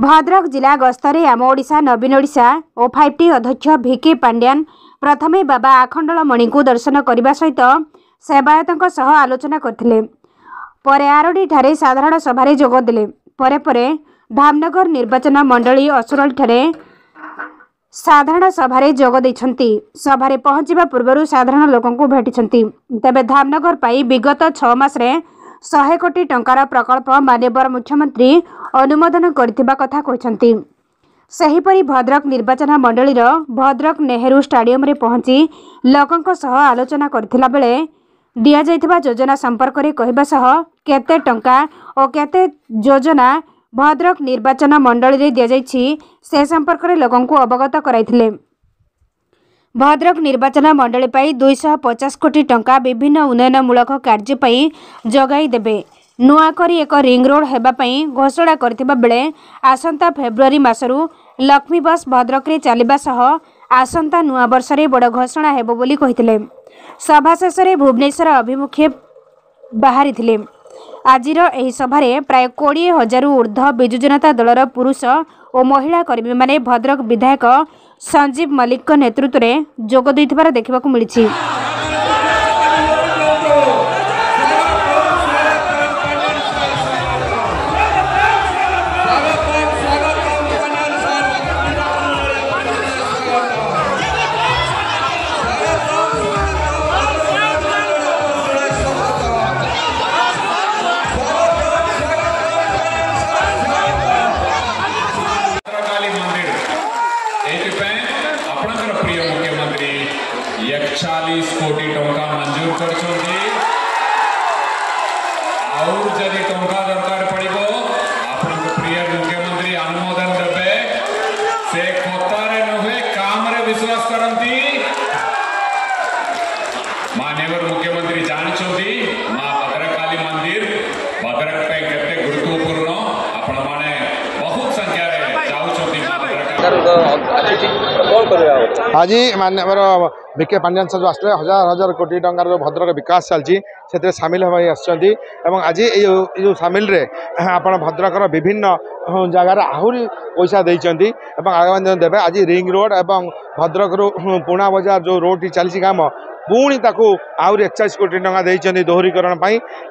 भद्रक जिला गस्तरे आम ओडिशा नवीन ओडिशा और 5T अध्यक्ष भिके पांड्यान प्रथमे बाबा आखंडलमणि को दर्शन करने सहित सेवायतों सह आलोचना करथिले। परे आरडी ठारे साधारण सभा जोगदेले। परे धामनगर निर्वाचन मंडली असुरल ठारे साधारण सभा जोग देइछंती। सभा पहुंचवा पूर्व साधारण लोकंकु भेटिछंती। तबे धामनगर पाई विगत 6 मास रे 100 कोटी टंकार प्रकल्प माननीय मुख्यमंत्री अनुमोदन करथिबा कथा कहछंती। सेहीपरि भद्रक निर्वाचन मंडलीर भद्रक नेहरू स्टाडियम रे पहुंची लोकंक सह आलोचना करथिला बेले दिया जाइथिबा योजना संपर्क रे कहबा सह केते टंका और केते योजना भद्रक निर्वाचन मंडली रे दिया जाइछि से संपर्क रे लोकंकु अवगत कराइथिले। भद्रक निर्वाचन मंडली पाई 250 कोटी टंका विभिन्न उन्नयनमूलक कार्य पाई जगाई देबे। नुआकरी एक रिंग रोड हेबा पाई घोषणा करथिबा बेले आसंता फेब्रुआरी मासरू लक्ष्मी बस भद्रक रे चलिबा सह आसंता नुआ वर्ष रे बड़ घोषणा हेबो बोली कहिथिले। सभा शेष रे भुवनेश्वर अभिमुखे बाहरी थिले। आजिर एही सभारे प्राय 20,000 ऊर्ध्व बिजु जनता दलर पुरुष और महिला कर्मी माने भद्रक विधायक संजीव मल्लिक नेतृत्व में जोग दैथिबार देखिबाकु मिलिछि। मुख्यमंत्री 41 कोटी टंका मंजूर कर टंका दरकार पड़ो आप प्रिय मुख्यमंत्री अनुमोदन देवे से कथारे नुहे काम रे विश्वास करती। माननीय मुख्यमंत्री जानते माँ भद्रकाली मंदिर भद्रक पे केते गुरुत्वपूर्ण आपण माने बहुत संख्या रे आज माननीय भिके पांड्यान सर जो आसले हजार हजार कोटी टंकार जो भद्रक विकास चलती से सामिल होगा आज ये सामिल रे आपण भद्रकर विभिन्न जगार आहरी पैसा देती आगामी दिन देवे। आज रिंग रोड एवं भद्रक पुणा बजार जो रोड चली काम पुणी आहरी 41 कोटी टंका देती दोहरीकरण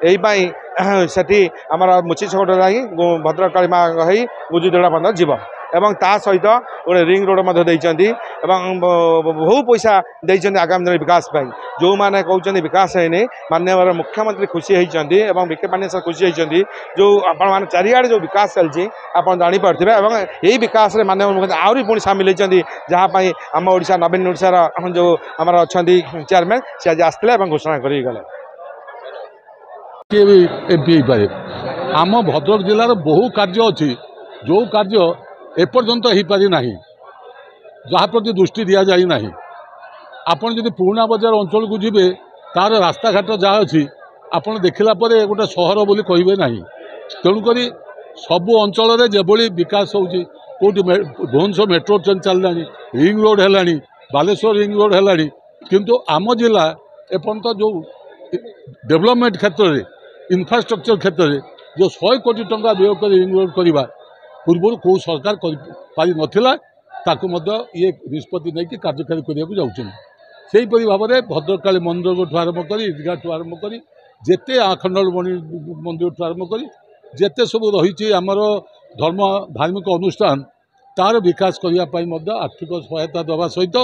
यही से आमर मुची छकट जाई भद्रक काली माँ गुजुदड़ा बंद जीव एवं ता सहित गोटे रिंग रोड देती बहु पैसा देती आगामी दिन विकास जो मैंने कहते विकास है माननीय मुख्यमंत्री खुशी होती भिके पांड्या सर खुशी होती जो आप चारिआडे जो विकास चलती आप जापे यही विकास माननीय मुख्यमंत्री आहरी पुणी सामिल होती जहाँपाई आम ओडिशा नवीन ओडिशार जो आमर अच्छा चेयरमैन सी आज आसते घोषणा कर गले। आम भद्रक जिलार बहु कार्य अच्छी जो कार्य एपर्यंत हो पारि ना जहाँ प्रति दृष्टि दि जाना आपड़ जब पुराणा बजार अंचल को जी तार रास्ता घाट जहाँ अच्छी आपड़ देखला गोटे सहर बोली कहे ना तेणुक सबु अंचल जो विकास होती कौटी भुवनेश्वर मेट्रो ट्रेन चलला रिंग रोड है बालेश्वर रिंग रोड है किंतु आम जिला एपर्यंत जो डेवलपमेंट क्षेत्र में इंफ्रास्ट्रक्चर क्षेत्र में जो 100 कोटी टंका व्यय कर रिंग रोड करवा पूर्व कौ सरकार पारि नथिला ताकू ये निष्पत्ति नहीं कार्यकारी करने जापरी भाव में भद्रकाली मंदिर ठू आरंभ कर ईदगाह ठू आरंभ कर जिते आखंडलमणि मंदिर ठू आरंभ कर जिते सब रही आमर धर्म धार्मिक अनुष्ठान तार विकास करने आर्थिक सहायता देवा सहित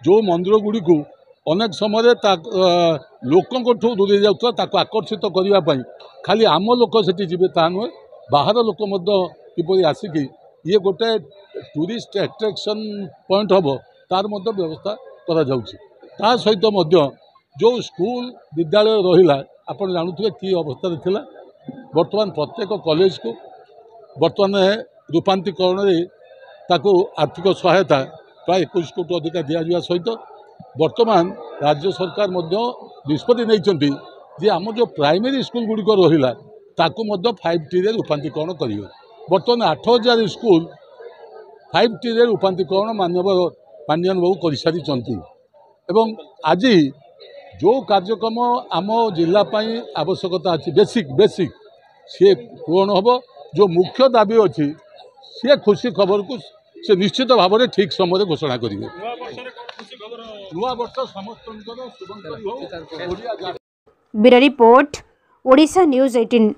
जो मंदिर गुड़ी को अनेक समय लोकों दूरे जाता आकर्षित करने खाली आम लोक से जी ता नुहे बाहर लोक किपरि आसिकी ये गोटे टूरिस्ट एट्रैक्शन पॉइंट हम तार व्यवस्था करा सहित जो स्कूल विद्यालय रहा आप जानते कि अवस्था थिला बर्तमान प्रत्येक कॉलेज को बर्तमान रूपांतरीकरण आर्थिक सहायता प्राय 21 कोटी अधिक दिया सहित बर्तमान राज्य सरकार निष्पत्ति नहीं जे आम जो प्राइमरी स्कूल गुड़िक रहा ताकू 5T रे रूपांतरीकरण करेंगे। बर्तमान 8,000 स्कूल 5T रे रूपांतरीकरण माननीय पांड्यान बाबू कर सारी आज जो कार्यक्रम आम जिलापाई आवश्यकता अच्छी बेसिक सी पूरण हम जो मुख्य दाबी अच्छी सी खुशी खबर को से निश्चित भाव में ठीक समय घोषणा करेंगे। Bureau report, Odisha news 18।